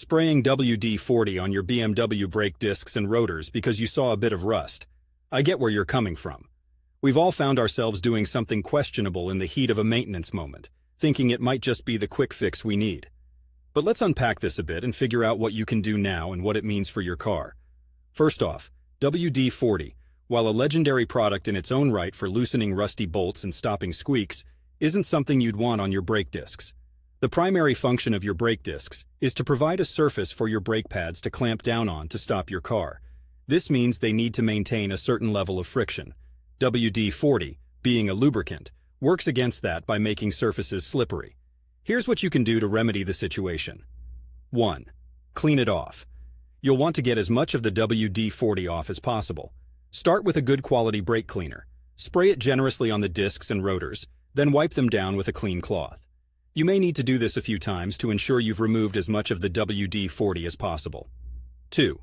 Spraying WD-40 on your BMW brake discs and rotors because you saw a bit of rust. I get where you're coming from. We've all found ourselves doing something questionable in the heat of a maintenance moment, thinking it might just be the quick fix we need. But let's unpack this a bit and figure out what you can do now and what it means for your car. First off, WD-40, while a legendary product in its own right for loosening rusty bolts and stopping squeaks, isn't something you'd want on your brake discs. The primary function of your brake discs is to provide a surface for your brake pads to clamp down on to stop your car. This means they need to maintain a certain level of friction. WD-40, being a lubricant, works against that by making surfaces slippery. Here's what you can do to remedy the situation. 1. Clean it off. You'll want to get as much of the WD-40 off as possible. Start with a good quality brake cleaner. Spray it generously on the discs and rotors, then wipe them down with a clean cloth. You may need to do this a few times to ensure you've removed as much of the WD-40 as possible. 2.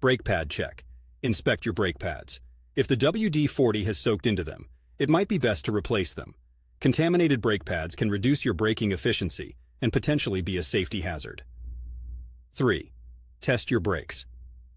Brake pad check. Inspect your brake pads. If the WD-40 has soaked into them, it might be best to replace them. Contaminated brake pads can reduce your braking efficiency and potentially be a safety hazard. 3. Test your brakes.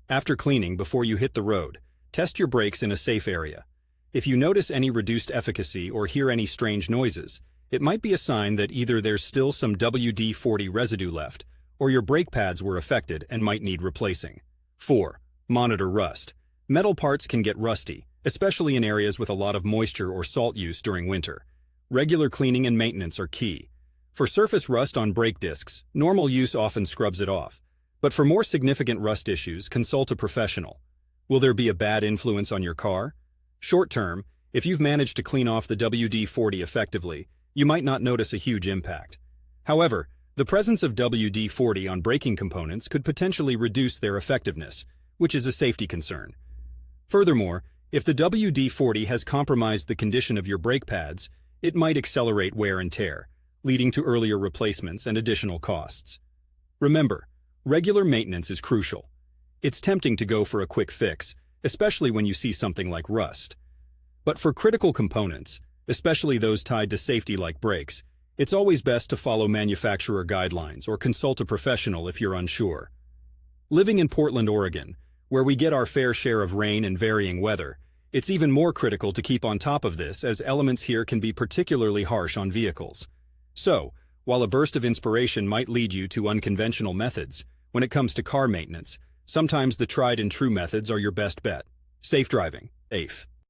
After cleaning before you hit the road, test your brakes in a safe area. If you notice any reduced efficacy or hear any strange noises, it might be a sign that either there's still some WD-40 residue left, or your brake pads were affected and might need replacing. 4. Monitor rust. Metal parts can get rusty, especially in areas with a lot of moisture or salt use during winter. Regular cleaning and maintenance are key. For surface rust on brake discs, normal use often scrubs it off. But for more significant rust issues, consult a professional. Will there be a bad influence on your car? Short term, if you've managed to clean off the WD-40 effectively, you might not notice a huge impact. However, the presence of WD-40 on braking components could potentially reduce their effectiveness, which is a safety concern. Furthermore, if the WD-40 has compromised the condition of your brake pads, it might accelerate wear and tear, leading to earlier replacements and additional costs. Remember, regular maintenance is crucial. It's tempting to go for a quick fix, especially when you see something like rust. But for critical components, especially those tied to safety like brakes, it's always best to follow manufacturer guidelines or consult a professional if you're unsure. Living in Portland, Oregon, where we get our fair share of rain and varying weather, it's even more critical to keep on top of this as elements here can be particularly harsh on vehicles. So, while a burst of inspiration might lead you to unconventional methods, when it comes to car maintenance, sometimes the tried and true methods are your best bet. Safe driving, AFE.